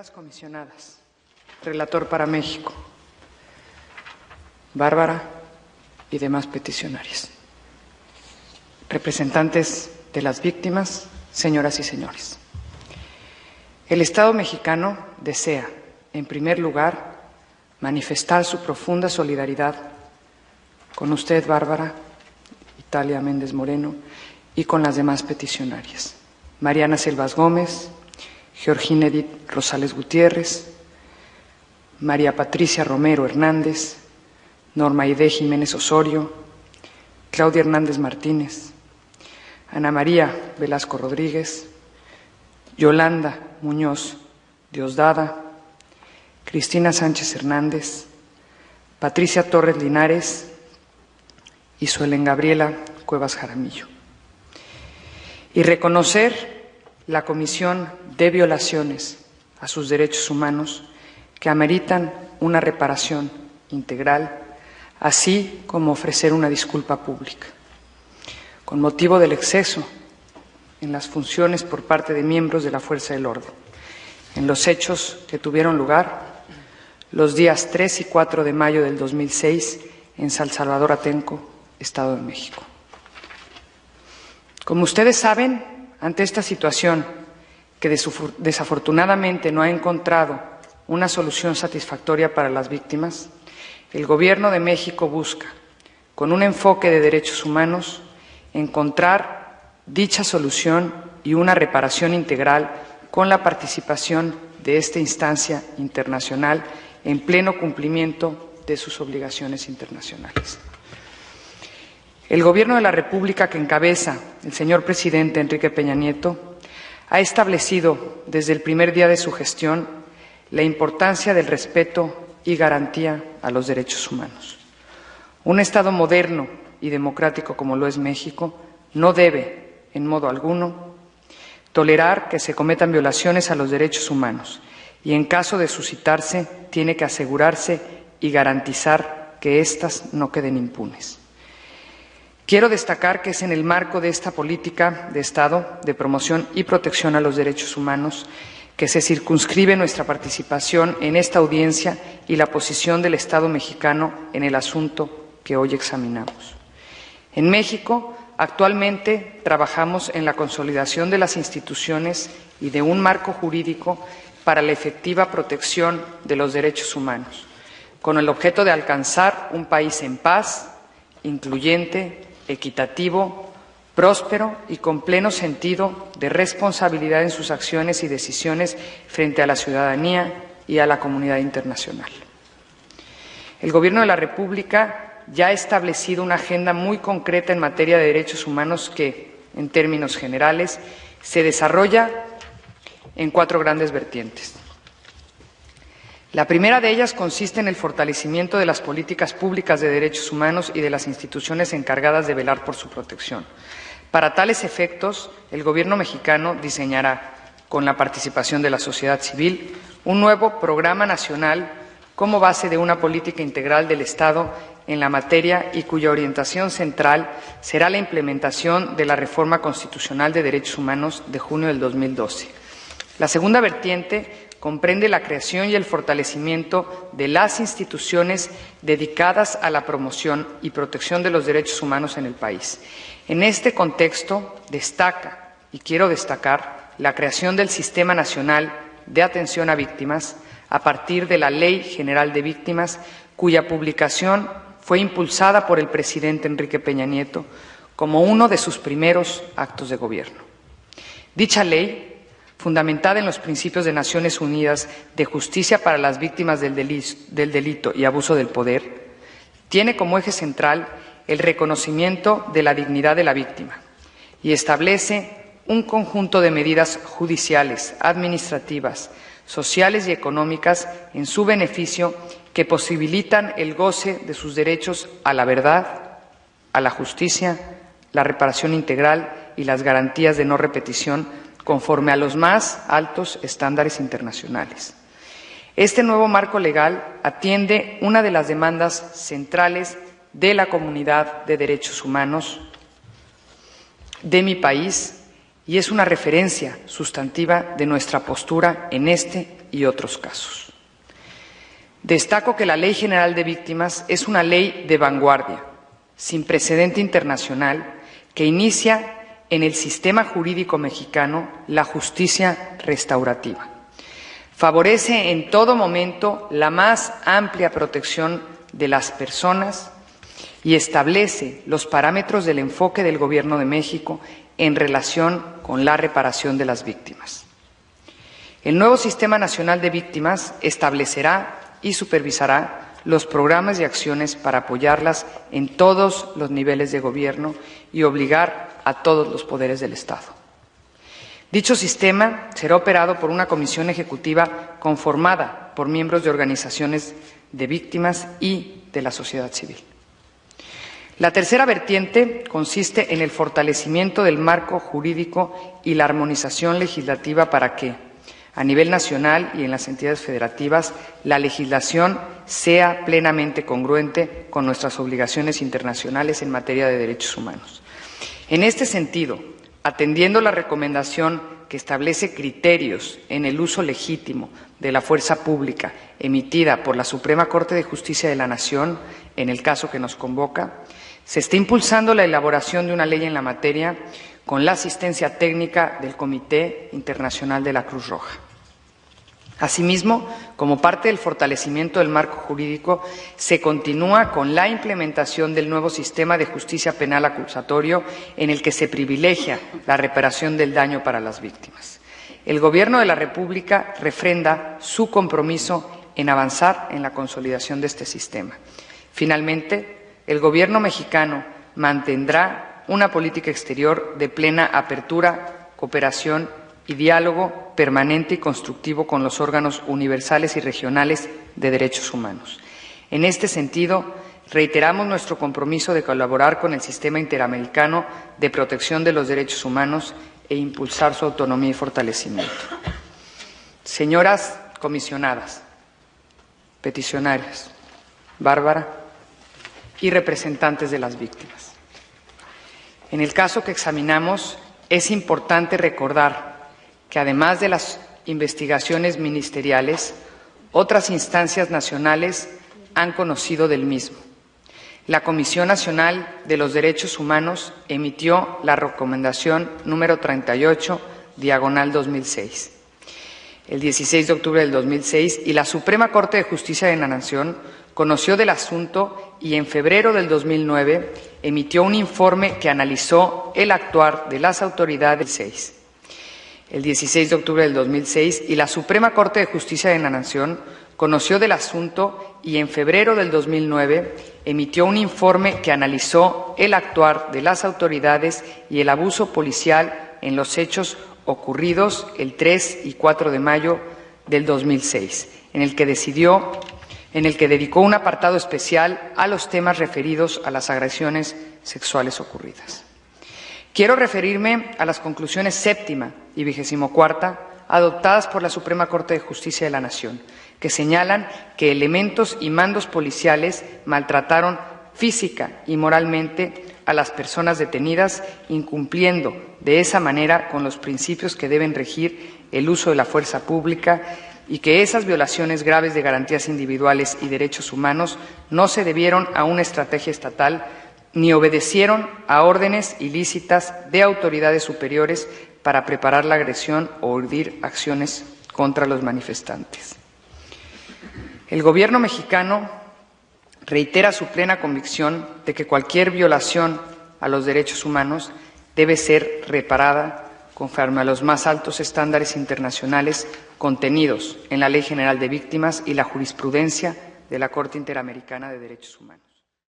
Señoras comisionadas, relator para México, Bárbara y demás peticionarias, representantes de las víctimas, señoras y señores. El Estado mexicano desea, en primer lugar, manifestar su profunda solidaridad con usted, Bárbara Italia Méndez Moreno, y con las demás peticionarias, Mariana Selvas Gómez, Georgina Edith Rosales Gutiérrez, María Patricia Romero Hernández, Norma Aide Jiménez Osorio, Claudia Hernández Martínez, Ana María Velasco Rodríguez, Yolanda Muñoz Diosdada, Cristina Sánchez Hernández, Patricia Torres Linares y Suelen Gabriela Cuevas Jaramillo. Y reconocer la comisión de violaciones a sus derechos humanos que ameritan una reparación integral, así como ofrecer una disculpa pública. Con motivo del exceso en las funciones por parte de miembros de la Fuerza del Orden, en los hechos que tuvieron lugar los días 3 y 4 de mayo del 2006 en San Salvador Atenco, Estado de México. Como ustedes saben, ante esta situación que desafortunadamente no ha encontrado una solución satisfactoria para las víctimas, el Gobierno de México busca, con un enfoque de derechos humanos, encontrar dicha solución y una reparación integral con la participación de esta instancia internacional en pleno cumplimiento de sus obligaciones internacionales. El Gobierno de la República que encabeza el señor presidente Enrique Peña Nieto ha establecido desde el primer día de su gestión la importancia del respeto y garantía a los derechos humanos. Un Estado moderno y democrático como lo es México no debe, en modo alguno, tolerar que se cometan violaciones a los derechos humanos y, en caso de suscitarse, tiene que asegurarse y garantizar que éstas no queden impunes. Quiero destacar que es en el marco de esta política de Estado de promoción y protección a los derechos humanos que se circunscribe nuestra participación en esta audiencia y la posición del Estado mexicano en el asunto que hoy examinamos. En México, actualmente trabajamos en la consolidación de las instituciones y de un marco jurídico para la efectiva protección de los derechos humanos, con el objeto de alcanzar un país en paz, incluyente, equitativo, próspero y con pleno sentido de responsabilidad en sus acciones y decisiones frente a la ciudadanía y a la comunidad internacional. El Gobierno de la República ya ha establecido una agenda muy concreta en materia de derechos humanos que, en términos generales, se desarrolla en 4 grandes vertientes. La primera de ellas consiste en el fortalecimiento de las políticas públicas de derechos humanos y de las instituciones encargadas de velar por su protección. Para tales efectos, el Gobierno mexicano diseñará, con la participación de la sociedad civil, un nuevo programa nacional como base de una política integral del Estado en la materia y cuya orientación central será la implementación de la Reforma Constitucional de Derechos Humanos de junio del 2012. La segunda vertiente comprende la creación y el fortalecimiento de las instituciones dedicadas a la promoción y protección de los derechos humanos en el país. En este contexto destaca, y quiero destacar, la creación del Sistema Nacional de Atención a Víctimas a partir de la Ley General de Víctimas, cuya publicación fue impulsada por el presidente Enrique Peña Nieto como uno de sus primeros actos de gobierno. Dicha ley, fundamentada en los principios de Naciones Unidas de justicia para las víctimas del delito y abuso del poder, tiene como eje central el reconocimiento de la dignidad de la víctima y establece un conjunto de medidas judiciales, administrativas, sociales y económicas en su beneficio que posibilitan el goce de sus derechos a la verdad, a la justicia, la reparación integral y las garantías de no repetición conforme a los más altos estándares internacionales. Este nuevo marco legal atiende una de las demandas centrales de la comunidad de derechos humanos de mi país y es una referencia sustantiva de nuestra postura en este y otros casos. Destaco que la Ley General de Víctimas es una ley de vanguardia, sin precedente internacional, que inicia en el sistema jurídico mexicano la justicia restaurativa. Favorece en todo momento la más amplia protección de las personas y establece los parámetros del enfoque del Gobierno de México en relación con la reparación de las víctimas. El nuevo Sistema Nacional de Víctimas establecerá y supervisará los programas y acciones para apoyarlas en todos los niveles de gobierno y obligar a todos los poderes del Estado. Dicho sistema será operado por una comisión ejecutiva conformada por miembros de organizaciones de víctimas y de la sociedad civil. La tercera vertiente consiste en el fortalecimiento del marco jurídico y la armonización legislativa para que, a nivel nacional y en las entidades federativas, la legislación sea plenamente congruente con nuestras obligaciones internacionales en materia de derechos humanos. En este sentido, atendiendo la recomendación que establece criterios en el uso legítimo de la fuerza pública emitida por la Suprema Corte de Justicia de la Nación, en el caso que nos convoca, se está impulsando la elaboración de una ley en la materia con la asistencia técnica del Comité Internacional de la Cruz Roja. Asimismo, como parte del fortalecimiento del marco jurídico, se continúa con la implementación del nuevo sistema de justicia penal acusatorio en el que se privilegia la reparación del daño para las víctimas. El Gobierno de la República refrenda su compromiso en avanzar en la consolidación de este sistema. Finalmente, el Gobierno mexicano mantendrá una política exterior de plena apertura, cooperación y diálogo permanente y constructivo con los órganos universales y regionales de derechos humanos. En este sentido, reiteramos nuestro compromiso de colaborar con el Sistema Interamericano de Protección de los Derechos Humanos e impulsar su autonomía y fortalecimiento. Señoras comisionadas, peticionarias, Bárbara y representantes de las víctimas, en el caso que examinamos es importante recordar que además de las investigaciones ministeriales, otras instancias nacionales han conocido del mismo. La Comisión Nacional de los Derechos Humanos emitió la recomendación número 38, /2006, el 16 de octubre del 2006, y la Suprema Corte de Justicia de la Nación conoció del asunto y en febrero del 2009 emitió un informe que analizó el actuar de las autoridades del 6. El 16 de octubre del 2006, y la Suprema Corte de Justicia de la Nación conoció del asunto y en febrero del 2009 emitió un informe que analizó el actuar de las autoridades y el abuso policial en los hechos ocurridos el 3 y 4 de mayo del 2006, en el que dedicó un apartado especial a los temas referidos a las agresiones sexuales ocurridas. Quiero referirme a las conclusiones séptima y 24ª adoptadas por la Suprema Corte de Justicia de la Nación, que señalan que elementos y mandos policiales maltrataron física y moralmente a las personas detenidas, incumpliendo de esa manera con los principios que deben regir el uso de la fuerza pública, y que esas violaciones graves de garantías individuales y derechos humanos no se debieron a una estrategia estatal ni obedecieron a órdenes ilícitas de autoridades superiores para preparar la agresión o urdir acciones contra los manifestantes. El Gobierno mexicano reitera su plena convicción de que cualquier violación a los derechos humanos debe ser reparada conforme a los más altos estándares internacionales contenidos en la Ley General de Víctimas y la jurisprudencia de la Corte Interamericana de Derechos Humanos.